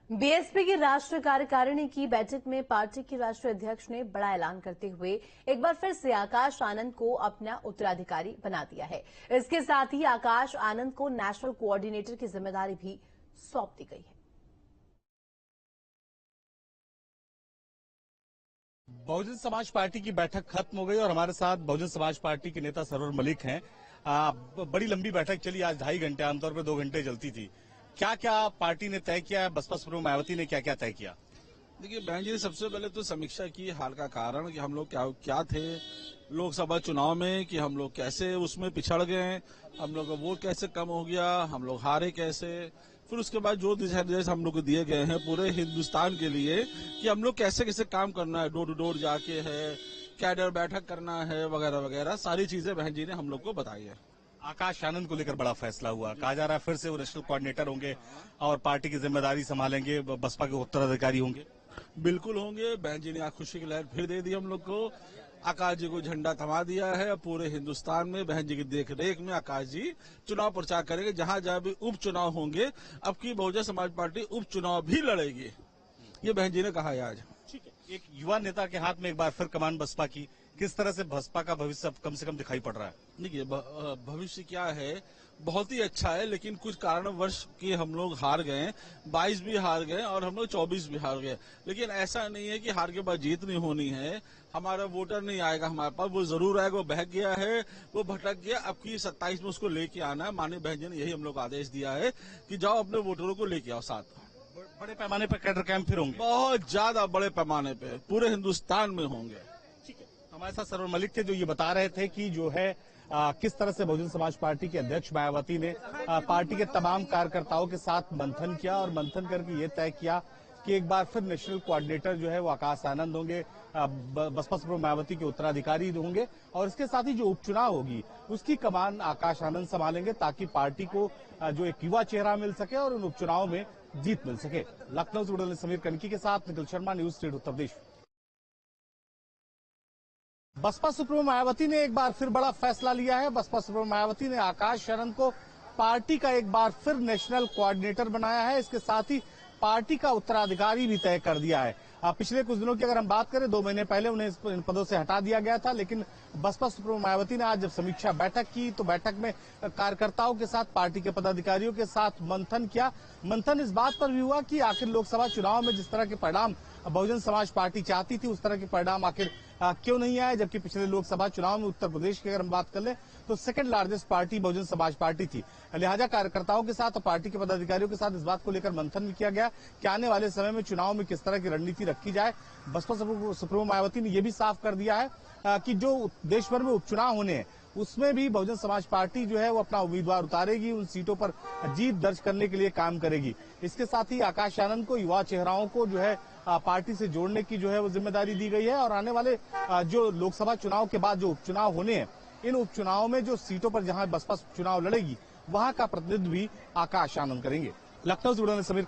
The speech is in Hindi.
बीएसपी की राष्ट्रीय कार्यकारिणी की बैठक में पार्टी के राष्ट्रीय अध्यक्ष ने बड़ा ऐलान करते हुए एक बार फिर से आकाश आनंद को अपना उत्तराधिकारी बना दिया है। इसके साथ ही आकाश आनंद को नेशनल कोऑर्डिनेटर की जिम्मेदारी भी सौंप दी गई है। बहुजन समाज पार्टी की बैठक खत्म हो गई और हमारे साथ बहुजन समाज पार्टी के नेता सरवर मलिक हैं। बड़ी लंबी बैठक चली, आज 2.5 घंटे, आमतौर पर 2 घंटे चलती थी। क्या क्या पार्टी ने तय किया है, बसपा सुप्रीमो मायावती ने क्या क्या तय किया? देखिए, बहन जी ने सबसे पहले तो समीक्षा की हाल का कारण कि हम लोग क्या थे लोकसभा चुनाव में, कि हम लोग कैसे उसमें पिछड़ गए, हम लोग का वोट कैसे कम हो गया, हम लोग हारे कैसे। फिर उसके बाद जो दिशा निर्देश हम लोग को दिए गए हैं पूरे हिंदुस्तान के लिए कि हम लोग कैसे कैसे काम करना है, डोर टू डोर जाके है, कैडर बैठक करना है, वगैरह वगैरह सारी चीजें बहन जी ने हम लोग को बताई है। आकाश आनंद को लेकर बड़ा फैसला हुआ, कहा जा रहा है फिर से वो नेशनल कोऑर्डिनेटर होंगे और पार्टी की जिम्मेदारी संभालेंगे, बसपा के उत्तराधिकारी होंगे। बिल्कुल होंगे। बहन जी ने आज खुशी की लहर फिर दे दी हम लोग को। आकाश जी को झंडा थमा दिया है। पूरे हिंदुस्तान में बहन जी की देखरेख में आकाश जी चुनाव प्रचार करेंगे। जहां जहां भी उपचुनाव होंगे, अब की बहुजन समाज पार्टी उपचुनाव भी लड़ेगी, ये बहन जी ने कहा है आज। ठीक है, एक युवा नेता के हाथ में एक बार फिर कमान बसपा की, किस तरह से बसपा का भविष्य अब कम से कम दिखाई पड़ रहा है? देखिए, भविष्य क्या है, बहुत ही अच्छा है, लेकिन कुछ कारणवश कि हम लोग हार गए, 22 भी हार गए और हम लोग 24 भी हार गए। लेकिन ऐसा नहीं है कि हार के बाद जीत नहीं होनी है। हमारा वोटर नहीं आएगा हमारे पास, वो जरूर आएगा। वो बहक गया है, वो भटक गया, अब की 27 में उसको लेके आना है। माननीय बहन जी ने यही हम लोग आदेश दिया है कि जाओ अपने वोटरों को लेके आओ साथ। बड़े पैमाने पर कैडर कैंप फिर होंगे, बहुत ज्यादा बड़े पैमाने पे पूरे हिंदुस्तान में होंगे। ठीक है, हमारे साथ सरवर मलिक थे जो ये बता रहे थे कि जो है किस तरह से बहुजन समाज पार्टी के अध्यक्ष मायावती ने पार्टी के तमाम कार्यकर्ताओं के साथ मंथन किया और मंथन करके ये तय किया कि एक बार फिर नेशनल कोऑर्डिनेटर जो है वो आकाश आनंद होंगे, बसपा सुप्रीमो मायावती के उत्तराधिकारी होंगे और इसके साथ ही जो उपचुनाव होगी उसकी कमान आकाश आनंद संभालेंगे, ताकि पार्टी को जो एक युवा चेहरा मिल सके और उन उपचुनाव में जीत मिल सके। लखनऊ से जुड़े समीर कनकी के साथ Nikhil Sharma, news state Uttar Pradesh. Baspa supremo Mayawati ने एक बार फिर बड़ा फैसला लिया है। बसपा सुप्रीमो मायावती ने आकाश आनंद को पार्टी का एक बार फिर नेशनल कोऑर्डिनेटर बनाया है। इसके साथ ही पार्टी का उत्तराधिकारी भी तय कर दिया है। पिछले कुछ दिनों की अगर हम बात करें, 2 महीने पहले उन्हें इन पदों से हटा दिया गया था, लेकिन बसपा सुप्रीमो मायावती ने आज जब समीक्षा बैठक की तो बैठक में कार्यकर्ताओं के साथ, पार्टी के पदाधिकारियों के साथ मंथन किया। मंथन इस बात पर भी हुआ कि आखिर लोकसभा चुनाव में जिस तरह के परिणाम बहुजन समाज पार्टी चाहती थी उस तरह के परिणाम आखिर क्यों नहीं आए, जबकि पिछले लोकसभा चुनाव में उत्तर प्रदेश की अगर हम बात कर लें तो second largest party Bahujan Samaj party थी। लिहाजा कार्यकर्ताओं के साथ और पार्टी के पदाधिकारियों के साथ इस बात को लेकर मंथन भी किया गया कि आने वाले समय में चुनाव में किस तरह की रणनीति रखी जाए। बसपा सुप्रीमो मायावती ने यह भी साफ कर दिया है कि जो देश भर में उपचुनाव होने हैं उसमें भी बहुजन समाज पार्टी जो है वो अपना उम्मीदवार उतारेगी, उन सीटों पर जीत दर्ज करने के लिए काम करेगी। इसके साथ ही आकाश आनंद को, युवा चेहराओं को जो है पार्टी से जोड़ने की जो है वो जिम्मेदारी दी गई है और आने वाले जो लोकसभा चुनाव के बाद जो उपचुनाव होने हैं, इन उपचुनाव में जो सीटों पर जहां बसपा चुनाव लड़ेगी वहां का प्रतिनिधित्व भी आकाश आनंद करेंगे। लखनऊ से जुड़े समीर